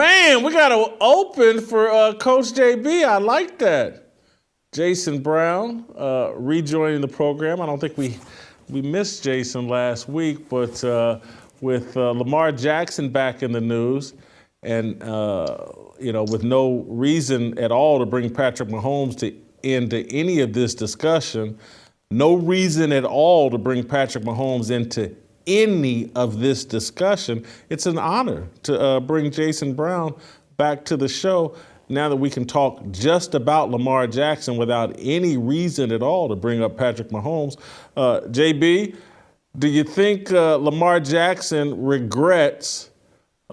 Man, we got to open for Coach JB. I like that. Jason Brown rejoining the program. I don't think we missed Jason last week, but with Lamar Jackson back in the news and, with no reason at all to bring Patrick Mahomes into any of this discussion, no reason at all to bring Patrick Mahomes into any of this discussion, it's an honor to bring Jason Brown back to the show now that we can talk just about Lamar Jackson without any reason at all to bring up Patrick Mahomes. JB, do you think Lamar Jackson regrets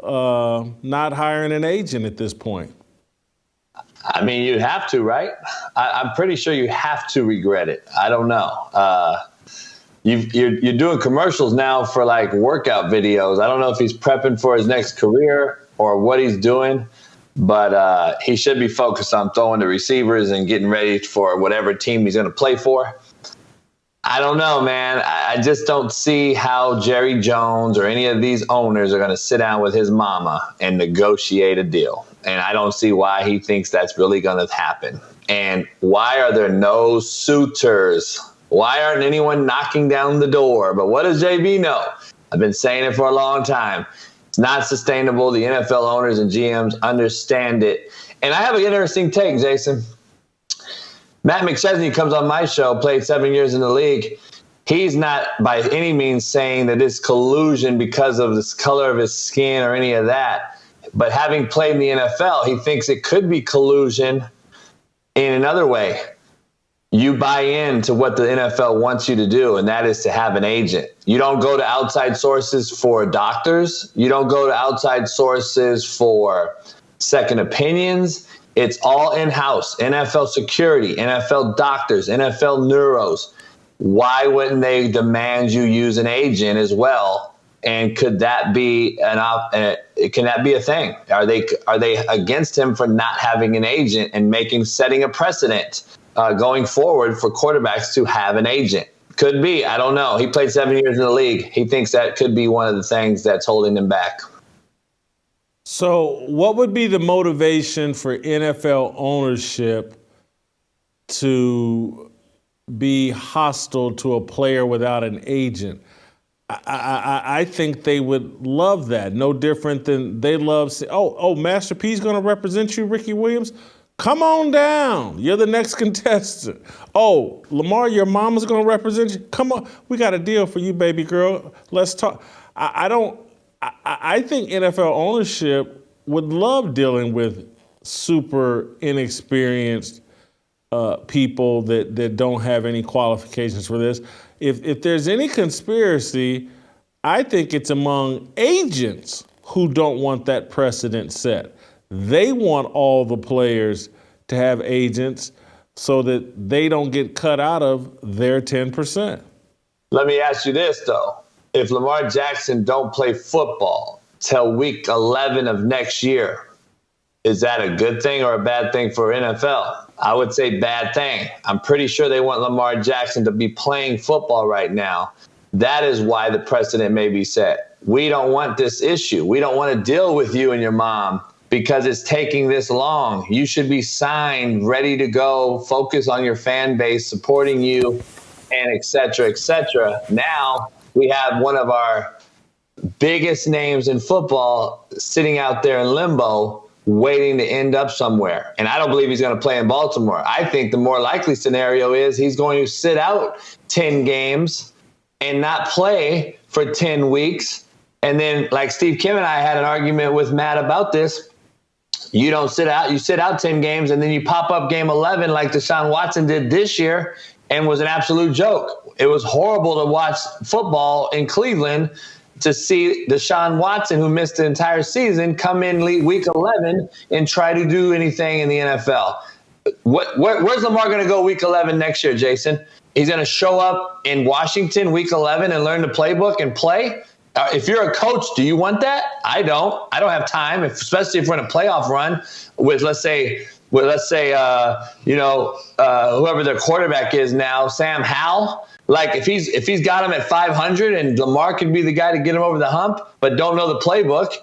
not hiring an agent at this point? I mean, you have to, right? I'm pretty sure you have to regret it. I don't know. You're doing commercials now for like workout videos. I don't know if he's prepping for his next career or what he's doing, but he should be focused on throwing the receivers and getting ready for whatever team he's going to play for. I don't know, man. I just don't see how Jerry Jones or any of these owners are going to sit down with his mama and negotiate a deal. And I don't see why he thinks that's really going to happen. And why are there no suitors? Why aren't anyone knocking down the door? But what does JB know? I've been saying it for a long time. It's not sustainable. The NFL owners and GMs understand it. And I have an interesting take, Jason. Matt McChesney comes on my show, played 7 years in the league. He's not by any means saying that it's collusion because of the color of his skin or any of that. But having played in the NFL, he thinks it could be collusion in another way. You buy into what the NFL wants you to do, and that is to have an agent. You don't go to outside sources for doctors. You don't go to outside sources for second opinions. It's all in-house. NFL security, NFL doctors, NFL neuros. Why wouldn't they demand you use an agent as well? And could that be can that be a thing? Are they against him for not having an agent and setting a precedent going forward for quarterbacks to have an agent? Could be. I don't know. He played 7 years in the league. He thinks that could be one of the things that's holding him back. So what would be the motivation for NFL ownership to be hostile to a player without an agent? I think they would love that. No different than they love, Master P's going to represent you, Ricky Williams? Come on down. You're the next contestant. Oh, Lamar, your mama's going to represent you? Come on. We got a deal for you, baby girl. Let's talk. I think NFL ownership would love dealing with super inexperienced people that don't have any qualifications for this. If there's any conspiracy, I think it's among agents who don't want that precedent set. They want all the players to have agents so that they don't get cut out of their 10%. Let me ask you this, though. If Lamar Jackson don't play football till week 11 of next year, is that a good thing or a bad thing for NFL? I would say bad thing. I'm pretty sure they want Lamar Jackson to be playing football right now. That is why the precedent may be set. We don't want this issue. We don't want to deal with you and your mom because it's taking this long. You should be signed, ready to go, focus on your fan base, supporting you, and et cetera, et cetera. Now we have one of our biggest names in football sitting out there in limbo, waiting to end up somewhere. And I don't believe he's going to play in Baltimore. I think the more likely scenario is he's going to sit out 10 games and not play for 10 weeks. And then, like Steve Kim and I had an argument with Matt about this, you don't sit out. You sit out 10 games, and then you pop up game 11 like Deshaun Watson did this year and was an absolute joke. It was horrible to watch football in Cleveland to see Deshaun Watson, who missed the entire season, come in week 11 and try to do anything in the NFL. Where's Lamar going to go week 11 next year, Jason? He's going to show up in Washington week 11 and learn the playbook and play? If you're a coach, do you want that? I don't. I don't have time, especially if we're in a playoff run with, let's say, whoever their quarterback is now, Sam Howell. Like if he's got him at 500 and Lamar could be the guy to get him over the hump, but don't know the playbook,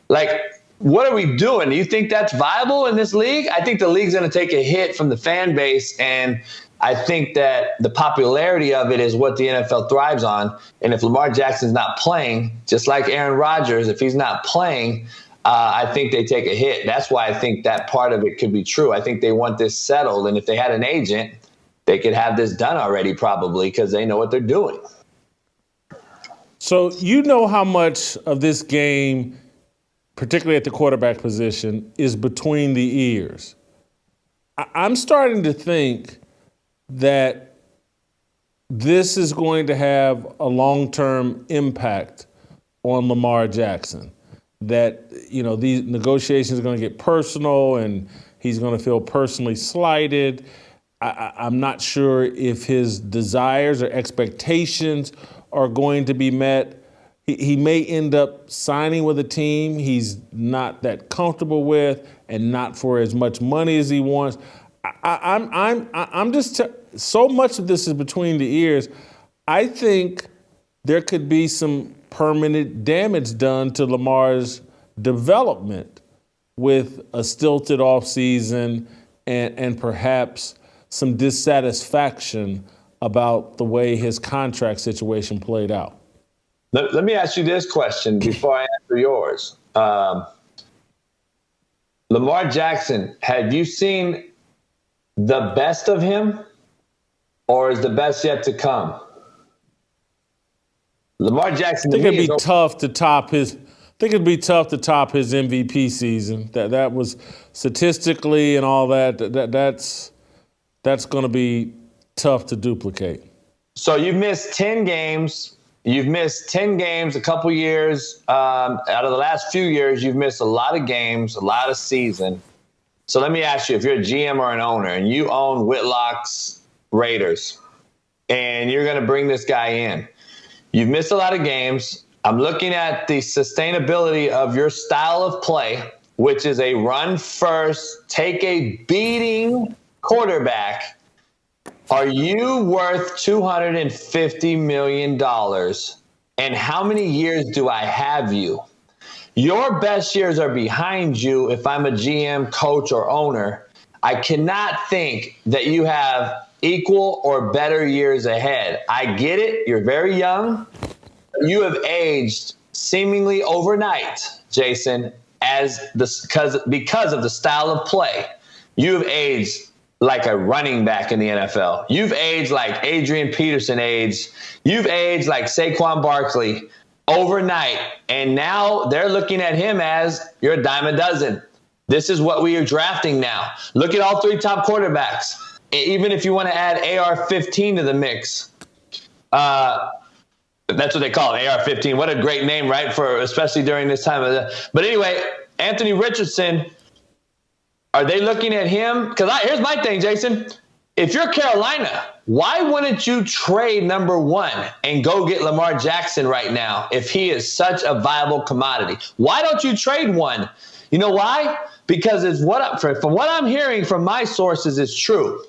like what are we doing? Do you think that's viable in this league? I think the league's going to take a hit from the fan base, and I think that the popularity of it is what the NFL thrives on. And if Lamar Jackson's not playing, just like Aaron Rodgers, if he's not playing, I think they take a hit. That's why I think that part of it could be true. I think they want this settled, and if they had an agent, they could have this done already probably because they know what they're doing. So you know how much of this game, particularly at the quarterback position, is between the ears. I'm starting to think that this is going to have a long-term impact on Lamar Jackson. That, you know, these negotiations are going to get personal and he's going to feel personally slighted. I'm not sure if his desires or expectations are going to be met. He may end up signing with a team he's not that comfortable with and not for as much money as he wants. I'm just so much of this is between the ears. I think there could be some permanent damage done to Lamar's development with a stilted offseason and perhaps some dissatisfaction about the way his contract situation played out. Let me ask you this question before I answer yours. Lamar Jackson, have you seen the best of him, or is the best yet to come? Lamar Jackson, I think it'd be tough to top his. I think it'd be tough to top his MVP season. That was statistically and all that. That's going to be tough to duplicate. So you've missed 10 games. You've missed 10 games a couple years. Out of the last few years, you've missed a lot of games, a lot of season. So let me ask you, if you're a GM or an owner and you own Whitlock's Raiders and you're going to bring this guy in, you've missed a lot of games. I'm looking at the sustainability of your style of play, which is a run first, take a beating quarterback. Are you worth $250 million? And how many years do I have you? Your best years are behind you if I'm a GM, coach, or owner. I cannot think that you have equal or better years ahead. I get it. You're very young. You have aged seemingly overnight, Jason, because of the style of play. You have aged like a running back in the NFL. You've aged like Adrian Peterson aged. You've aged like Saquon Barkley overnight. And now they're looking at him as you're a dime a dozen. This is what we are drafting now. Look at all three top quarterbacks. Even if you want to add AR-15 to the mix. That's what they call it, AR-15. What a great name, right? For especially during this time. But anyway, Anthony Richardson, are they looking at him? Because here's my thing, Jason. If you're Carolina, why wouldn't you trade number one and go get Lamar Jackson right now if he is such a viable commodity? Why don't you trade one? You know why? Because from what I'm hearing from my sources is true.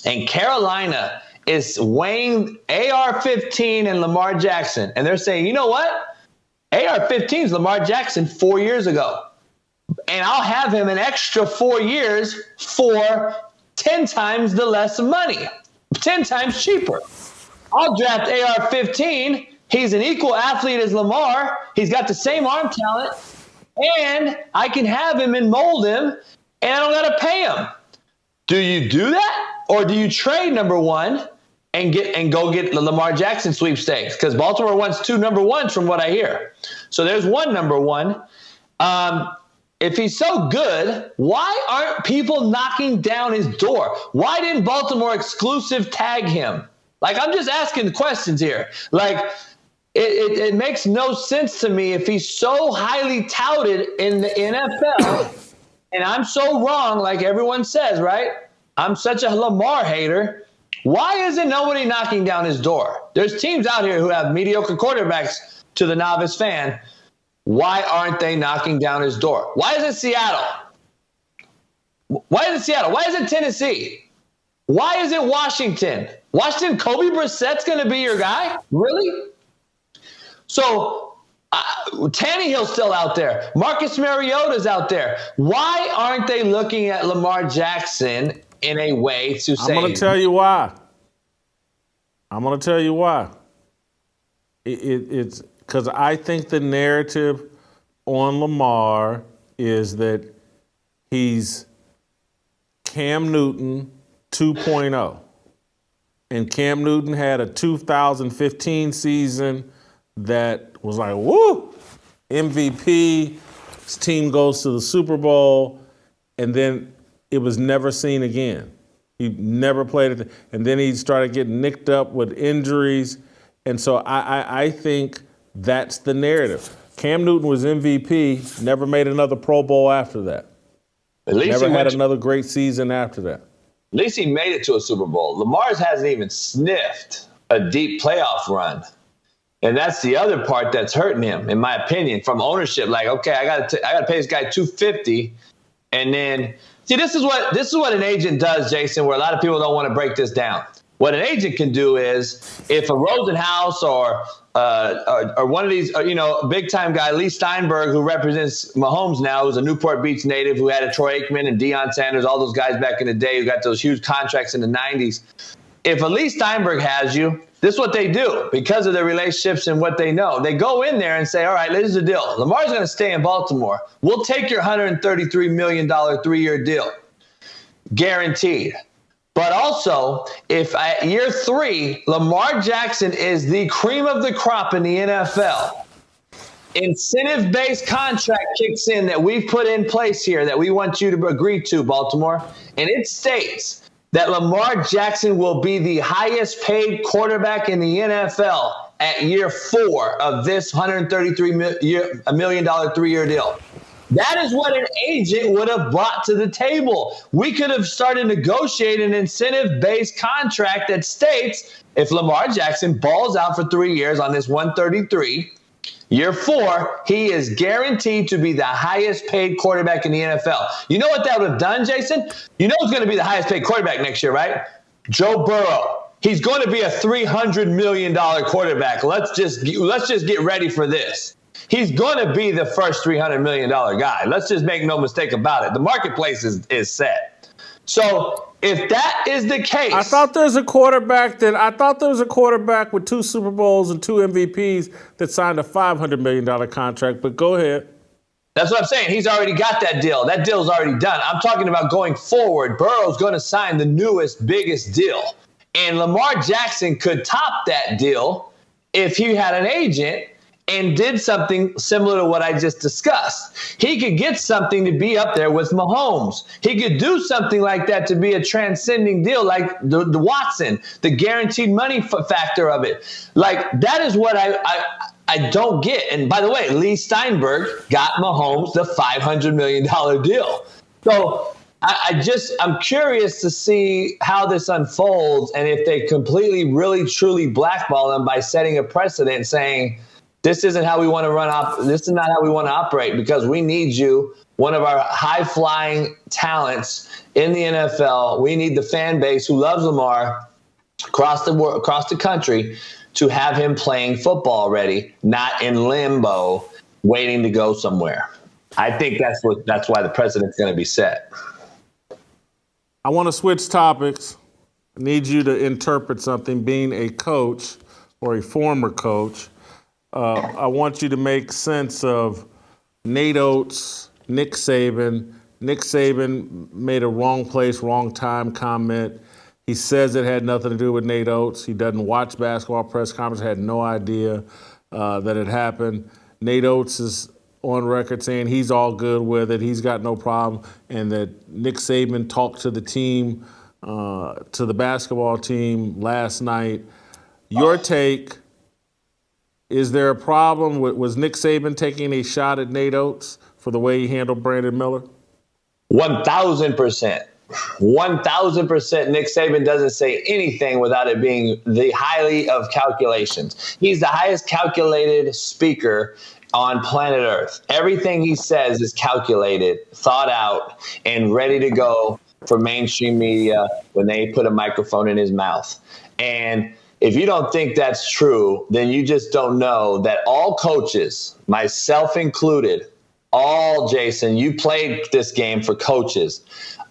And Carolina is weighing AR-15 and Lamar Jackson. And they're saying, you know what? AR-15 is Lamar Jackson 4 years ago. And I'll have him an extra 4 years for 10 times the less money, 10 times cheaper. I'll draft AR-15. He's an equal athlete as Lamar. He's got the same arm talent. And I can have him and mold him, and I don't got to pay him. Do you do that? Or do you trade number one and go get the Lamar Jackson sweepstakes? Because Baltimore wants 2 number ones from what I hear. So there's 1 number one. If he's so good, why aren't people knocking down his door? Why didn't Baltimore exclusive tag him? Like, I'm just asking the questions here. Like, it makes no sense to me if he's so highly touted in the NFL, and I'm so wrong, like everyone says, right? I'm such a Lamar hater. Why isn't nobody knocking down his door? There's teams out here who have mediocre quarterbacks to the novice fan. Why aren't they knocking down his door? Why is it Seattle? Why is it Seattle? Why is it Tennessee? Why is it Washington? Washington, Kobe Brissett's going to be your guy? Really? So Tannehill's still out there. Marcus Mariota's out there. Why aren't they looking at Lamar Jackson in a way to say? I'm going to tell you why. It's because I think the narrative on Lamar is that he's Cam Newton 2.0. And Cam Newton had a 2015 season that was like, woo, MVP. His team goes to the Super Bowl, and then it was never seen again. He never played it. And then he started getting nicked up with injuries. And so I think that's the narrative. Cam Newton was MVP, never made another Pro Bowl after that. At least never had another great season after that. At least he made it to a Super Bowl. Lamar's hasn't even sniffed a deep playoff run. And that's the other part that's hurting him, in my opinion, from ownership. Like, okay, I got to pay this guy $250, and then see, this is what an agent does, Jason. Where a lot of people don't want to break this down. What an agent can do is, if a Rosenhaus or one of these, big time guy, Lee Steinberg, who represents Mahomes now, who's a Newport Beach native, who had a Troy Aikman and Deion Sanders, all those guys back in the day who got those huge contracts in the 90s. If a Lee Steinberg has you, this is what they do because of their relationships and what they know. They go in there and say, all right, this is the deal. Lamar's going to stay in Baltimore. We'll take your $133 million 3-year deal, guaranteed. But also, if at year 3, Lamar Jackson is the cream of the crop in the NFL, incentive-based contract kicks in that we've put in place here that we want you to agree to, Baltimore, and it states that Lamar Jackson will be the highest paid quarterback in the NFL at year 4 of this $133 million 3-year deal. That is what an agent would have brought to the table. We could have started negotiating an incentive-based contract that states if Lamar Jackson balls out for 3 years on this 133, year 4, he is guaranteed to be the highest paid quarterback in the NFL. You know what that would have done, Jason? You know who's going to be the highest paid quarterback next year, right? Joe Burrow. He's going to be a $300 million quarterback. Let's just get ready for this. He's going to be the first $300 million guy. Let's just make no mistake about it. The marketplace is set. So if that is the case, I thought there was a quarterback with 2 Super Bowls and 2 MVPs that signed a $500 million contract. But go ahead. That's what I'm saying. He's already got that deal. That deal's already done. I'm talking about going forward. Burrow's going to sign the newest, biggest deal. And Lamar Jackson could top that deal if he had an agent and did something similar to what I just discussed. He could get something to be up there with Mahomes. He could do something like that to be a transcending deal, like the Watson, the guaranteed money factor of it. Like, that is what I don't get. And by the way, Lee Steinberg got Mahomes the $500 million deal. So I'm curious to see how this unfolds and if they completely, really, truly blackball him by setting a precedent saying, this isn't how we want to run. This is not how we want to operate because we need you, one of our high-flying talents in the NFL. We need the fan base who loves Lamar across the country to have him playing football already, not in limbo, waiting to go somewhere. I think that's why the precedent's going to be set. I want to switch topics. I need you to interpret something. Being a coach or a former coach, I want you to make sense of Nate Oats, Nick Saban. Nick Saban made a wrong place, wrong time comment. He says it had nothing to do with Nate Oats. He doesn't watch basketball press conferences, had no idea that it happened. Nate Oats is on record saying he's all good with it. He's got no problem. And that Nick Saban talked to the team, to the basketball team last night. Your take. Is there a problem? Was Nick Saban taking a shot at Nate Oats for the way he handled Brandon Miller? 1,000%. 1,000% Nick Saban doesn't say anything without it being the highly of calculations. He's the highest calculated speaker on planet Earth. Everything he says is calculated, thought out, and ready to go for mainstream media when they put a microphone in his mouth. And If you don't think that's true, then you just don't know that all coaches, myself included, Jason, you played this game for coaches.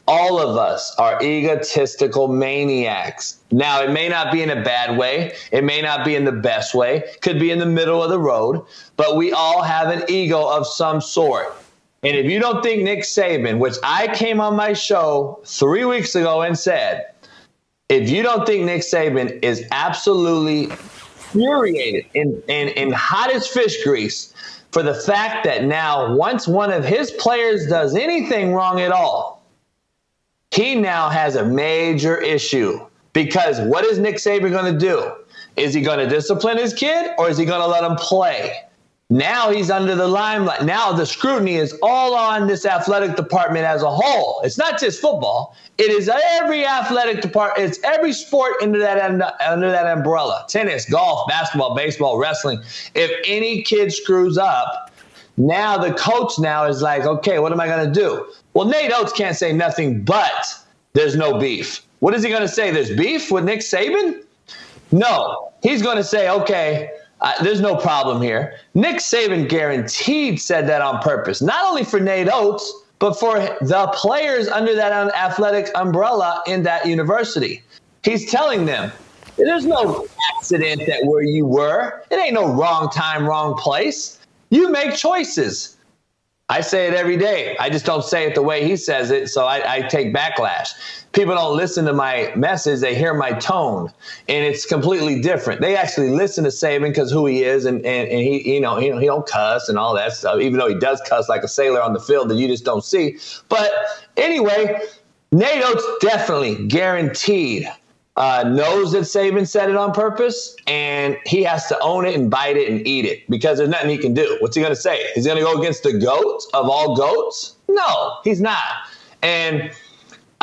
All of us are egotistical maniacs. Now, it may not be in a bad way. It may not be in the best way. Could be in the middle of the road. But we all have an ego of some sort. And if you don't think Nick Saban, which I came on my show 3 weeks ago and said, if you don't think Nick Saban is absolutely infuriated in hot as fish grease for the fact that now once one of his players does anything wrong at all, he now has a major issue. Because what is Nick Saban going to do? Is he going to discipline his kid, or is he going to let him play? Now he's under the limelight. Now the scrutiny is all on this athletic department as a whole. It's not just football. It is every athletic department. It's every sport under that umbrella. Tennis, golf, basketball, baseball, wrestling. If any kid screws up, now the coach now is like, okay, what am I going to do? Well, Nate Oats can't say nothing but there's no beef. What is he going to say? There's beef with Nick Saban? No. He's going to say, okay, there's no problem here. Nick Saban guaranteed said that on purpose, not only for Nate Oats, but for the players under that athletic umbrella in that university. He's telling them, there's no accident that where you were. It ain't no wrong time, wrong place. You make choices. I say it every day. I just don't say it the way he says it, so I take backlash. People don't listen to my message. They hear my tone, and it's completely different. They actually listen to Saban because who he is, and he, he don't cuss and all that stuff, even though he does cuss like a sailor on the field that you just don't see. But anyway, Nate Oats definitely guaranteed knows that Saban said it on purpose, and he has to own it and bite it and eat it because there's nothing he can do. What's he going to say? He's going to go against the GOAT of all GOATs? No, he's not. And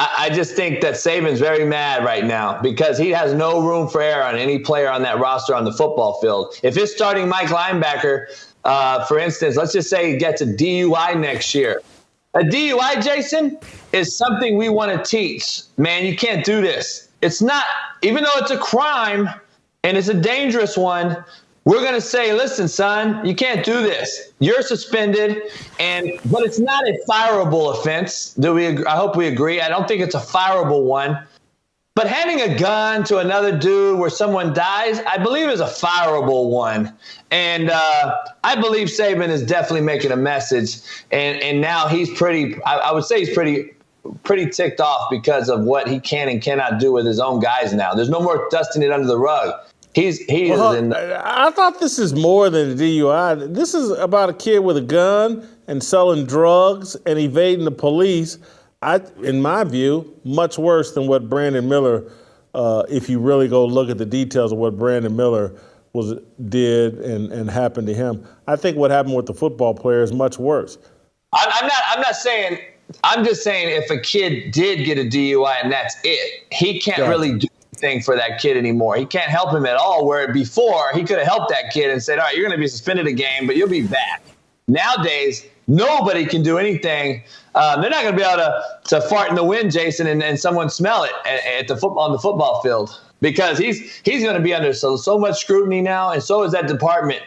I just think that Saban's very mad right now because he has no room for error on any player on that roster on the football field. If his starting Mike linebacker, for instance, let's just say he gets a DUI next year. A DUI, Jason, is something we want to teach. Man, you can't do this. It's not, even though it's a crime and it's a dangerous one, we're going to say, listen, son, you can't do this. You're suspended, but it's not a fireable offense. I hope we agree. I don't think it's a fireable one. But handing a gun to another dude where someone dies, I believe is a fireable one. And I believe Saban is definitely making a message. And now he's I would say he's pretty ticked off because of what he can and cannot do with his own guys now. There's no more dusting it under the rug. I thought this is more than a DUI. This is about a kid with a gun and selling drugs and evading the police. In my view, much worse than what Brandon Miller, if you really go look at the details of what Brandon Miller did and happened to him. I think what happened with the football player is much worse. I'm not saying. I'm just saying if a kid did get a DUI and that's it, he can't really do anything for that kid anymore. He can't help him at all, where before he could have helped that kid and said, all right, you're going to be suspended a game, but you'll be back. Nowadays, nobody can do anything. They're not going to be able to fart in the wind, Jason, and someone smell it on the football field because he's going to be under so much scrutiny now, and so is that department.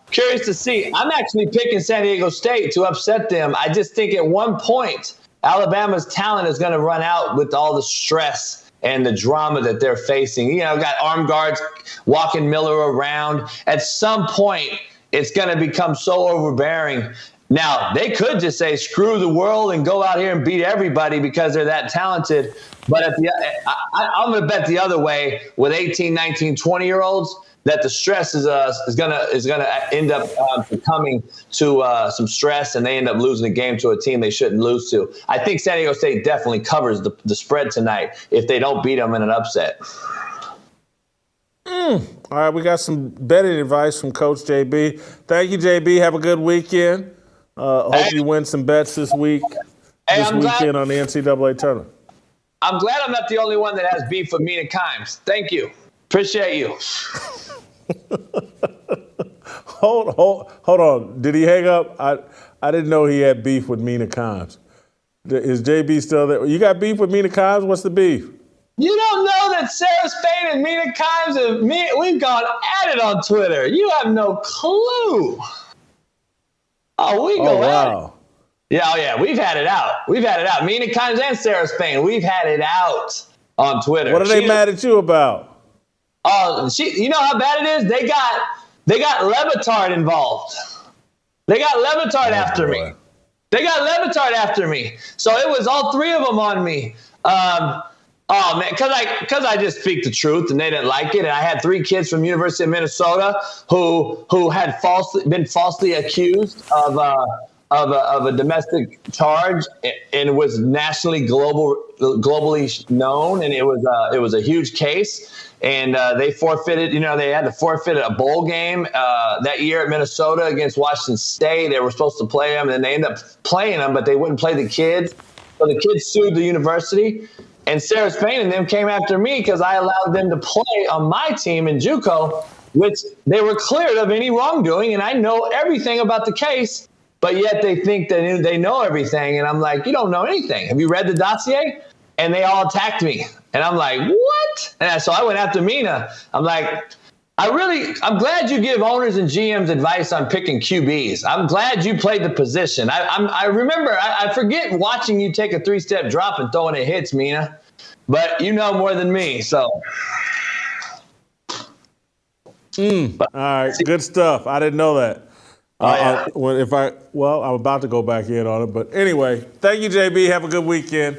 Curious to see. I'm actually picking San Diego State to upset them. I just think at one point, Alabama's talent is going to run out with all the stress and the drama that they're facing. Got armed guards walking Miller around. At some point, it's going to become so overbearing. Now, they could just say, screw the world and go out here and beat everybody because they're that talented. But I'm going to bet the other way with 18, 19, 20-year-olds that the stress is gonna end up coming to some stress, and they end up losing a game to a team they shouldn't lose to. I think San Diego State definitely covers the spread tonight if they don't beat them in an upset. All right, we got some betting advice from Coach JB. Thank you, JB. Have a good weekend. Hope you win some bets this weekend on the NCAA tournament. I'm glad I'm not the only one that has beef with Mina Kimes. Thank you. Appreciate you. Hold on. Did he hang up? I didn't know he had beef with Mina Kimes. Is JB still there? You got beef with Mina Kimes? What's the beef? You don't know that Sarah Spain and Mina Kimes we've gone at it on Twitter. You have no clue. Oh, we go at it. Yeah, we've had it out. Mina Kimes and Sarah Spain, we've had it out on Twitter. What are they mad at you about? Oh, you know how bad it is? They got Levitard involved. They got Levitard after me. So it was all three of them on me. Oh man, because I just speak the truth and they didn't like it, and I had 3 kids from University of Minnesota who had been falsely accused of a domestic charge, and was globally known, and it was a huge case, and they forfeited. They had to forfeit a bowl game that year at Minnesota against Washington State. They were supposed to play them, and they ended up playing them, but they wouldn't play the kids, so the kids sued the university. And Sarah Spain and them came after me because I allowed them to play on my team in JUCO, which they were cleared of any wrongdoing, and I know everything about the case, but yet they think that they know everything. And I'm like, you don't know anything. Have you read the dossier? And they all attacked me. And I'm like, what? And so I went after Mina. I'm like, I'm glad you give owners and GMs advice on picking QBs. I'm glad you played the position. I remember, I forget watching you take a 3-step drop and throwing it hits, Mina. But you know more than me, so. All right, good stuff. I didn't know that. Yeah. I'm about to go back in on it. But anyway, thank you, JB. Have a good weekend.